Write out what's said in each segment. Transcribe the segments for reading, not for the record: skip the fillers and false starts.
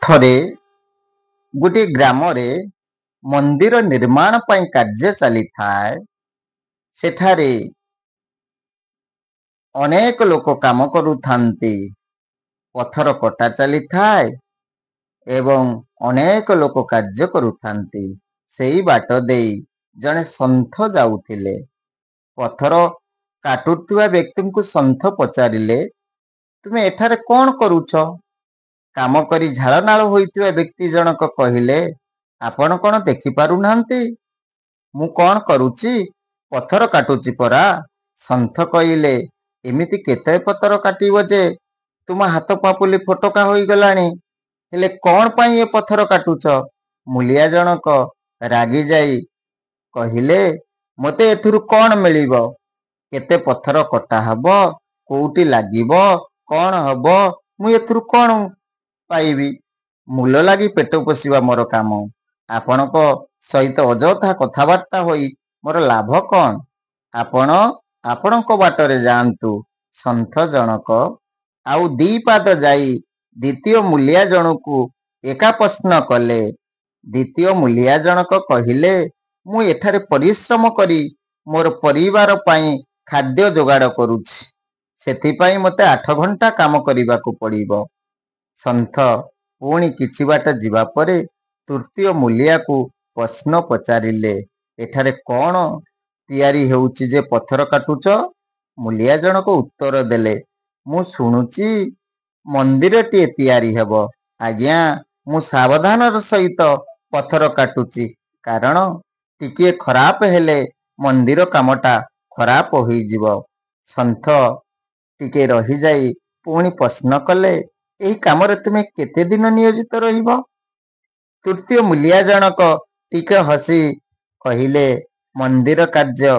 ଥରେ ଗୋଟିଏ ଗ୍ରାମରେ ମନ୍ଦିର ନିର୍ମାଣ ପାଇଁ କାର୍ଯ୍ୟ ଚାଲିଥାଏ। ସେଠାରେ ଅନେକ ଲୋକ କାମ କରୁଥାନ୍ତି। ପଥର କଟା ଚାଲିଥାଏ ଏବଂ ଅନେକ ଲୋକ କାର୍ଯ୍ୟ କରୁଥାନ୍ତି। ସେଇ ବାଟ ଦେଇ ଜଣେ ସନ୍ଥ ଯାଉଥିଲେ। ପଥର କାଟୁଥିବା ବ୍ୟକ୍ତିଙ୍କୁ ସନ୍ଥ ପଚାରିଲେ, ତୁମେ ଏଠାରେ କଣ କରୁଛ? କାମ କରି ଝାଳନାଳ ହୋଇଥିବା ବ୍ୟକ୍ତି ଜଣକ କହିଲେ, ଆପଣ କଣ ଦେଖିପାରୁନାହାନ୍ତି? ମୁଁ କଣ କରୁଛି? ପଥର କାଟୁଛି ପରା। ସନ୍ଥ କହିଲେ, ଏମିତି କେତେ ପଥର କାଟିବ ଯେ ତୁମ ହାତ ପାପୁଲି ଫୋଟକା ହୋଇଗଲାଣି। ହେଲେ କଣ ପାଇଁ ଏ ପଥର କାଟୁଛ? ମୂଲିଆ ଜଣକ ରାଗି ଯାଇ କହିଲେ, ମୋତେ ଏଥିରୁ କଣ ମିଳିବ? କେତେ ପଥର କଟା ହବ, କୋଉଠି ଲାଗିବ, କଣ ହବ, ମୁଁ ଏଥିରୁ କଣ ପାଇବି? ମୂଲ ଲାଗି ପେଟ ପୋଷିବା ମୋର କାମ। ଆପଣଙ୍କ ସହିତ ଅଯଥା କଥାବାର୍ତ୍ତା ହୋଇ ମୋର ଲାଭ କଣ? ଆପଣ ଆପଣଙ୍କ ବାଟରେ ଯାଆନ୍ତୁ। ସନ୍ଥ ଜଣକ ଆଉ 2 ପାଦ ଯାଇ ଦ୍ୱିତୀୟ ମୂଲିଆ ଜଣକୁ ଏକା ପ୍ରଶ୍ନ କଲେ। ଦ୍ୱିତୀୟ ମୂଲିଆ ଜଣକ କହିଲେ, ମୁଁ ଏଠାରେ ପରିଶ୍ରମ କରି ମୋର ପରିବାର ପାଇଁ ଖାଦ୍ୟ ଯୋଗାଡ଼ କରୁଛି। ସେଥିପାଇଁ ମୋତେ 8 ଘଣ୍ଟା କାମ କରିବାକୁ ପଡ଼ିବ। ସନ୍ଥ ପୁଣି କିଛି ବାଟ ଯିବା ପରେ ତୃତୀୟ ମୂଲିଆକୁ ପ୍ରଶ୍ନ ପଚାରିଲେ, ଏଠାରେ କଣ ତିଆରି ହେଉଛି ଯେ ପଥର କାଟୁଛ? ମୂଲିଆ ଜଣକ ଉତ୍ତର ଦେଲେ, ମୁଁ ଶୁଣୁଛି ମନ୍ଦିରଟିଏ ତିଆରି ହେବ। ଆଜ୍ଞା, ମୁଁ ସାବଧାନର ସହିତ ପଥର କାଟୁଛି, କାରଣ ଟିକିଏ ଖରାପ ହେଲେ ମନ୍ଦିର କାମଟା ଖରାପ ହୋଇଯିବ। ସନ୍ଥ ଟିକେ ରହିଯାଇ ପୁଣି ପ୍ରଶ୍ନ କଲେ, ଏହି କାମରେ ତୁମେ କେତେ ଦିନ ନିୟୋଜିତ ରହିବ? ତୃତୀୟ ମୂଲିଆ ଜଣକ ଟିକେ ହସି କହିଲେ, ମନ୍ଦିର କାର୍ଯ୍ୟ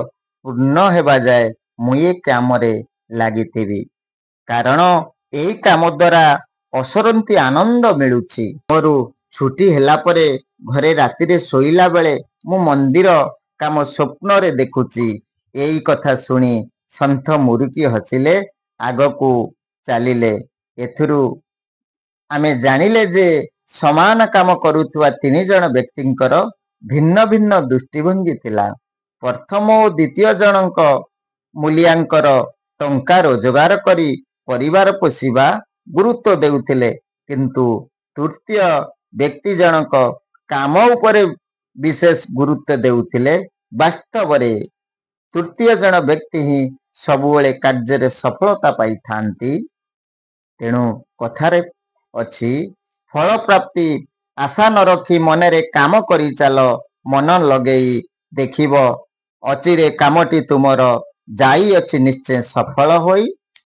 ପୂର୍ଣ୍ଣ ହେବା ଯାଏ ମୁଁ ଏ କାମରେ ଲାଗିଥିବି, କାରଣ ଏହି କାମ ଦ୍ୱାରା ଅସରନ୍ତି ଆନନ୍ଦ ମିଳୁଛି। ମୋର ଛୁଟି ହେଲା ପରେ ଘରେ ରାତିରେ ଶୋଇଲା ବେଳେ ମୁଁ ମନ୍ଦିର କାମ ସ୍ୱପ୍ନରେ ଦେଖୁଛି। ଏଇ କଥା ଶୁଣି ସନ୍ଥ ମୁରୁକି ହସିଲେ, ଆଗକୁ ଚାଲିଲେ। ଏଥିରୁ ଆମେ ଜାଣିଲେ ଯେ ସମାନ କାମ କରୁଥିବା 3 ଜଣ ବ୍ୟକ୍ତିଙ୍କର ଭିନ୍ନ ଭିନ୍ନ ଦୃଷ୍ଟିଭଙ୍ଗୀ ଥିଲା। ପ୍ରଥମ ଓ ଦ୍ୱିତୀୟ ଜଣଙ୍କ ମୂଲିଆଙ୍କର ଟଙ୍କା ରୋଜଗାର କରି ପରିବାର ପୋଷିବା ଗୁରୁତ୍ୱ ଦେଉଥିଲେ, କିନ୍ତୁ ତୃତୀୟ ବ୍ୟକ୍ତି ଜଣକ କାମ ଉପରେ ବିଶେଷ ଗୁରୁତ୍ୱ ଦେଉଥିଲେ। ବାସ୍ତବରେ ତୃତୀୟ ଜଣ ବ୍ୟକ୍ତି ହିଁ ସବୁବେଳେ କାର୍ଯ୍ୟରେ ସଫଳତା ପାଇଥାନ୍ତି। ତେଣୁ କଥାରେ ଅଛି, ଫଳ ପ୍ରାପ୍ତି ଆଶା ନ ରଖି ମନରେ କାମ କରି ଚାଲ। ମନ ଲଗେଇ ଦେଖିବ, ଅଚିରେ କାମଟି ତୁମର ଯାଇଅଛି ନିଶ୍ଚୟ ସଫଳ ହୋଇ।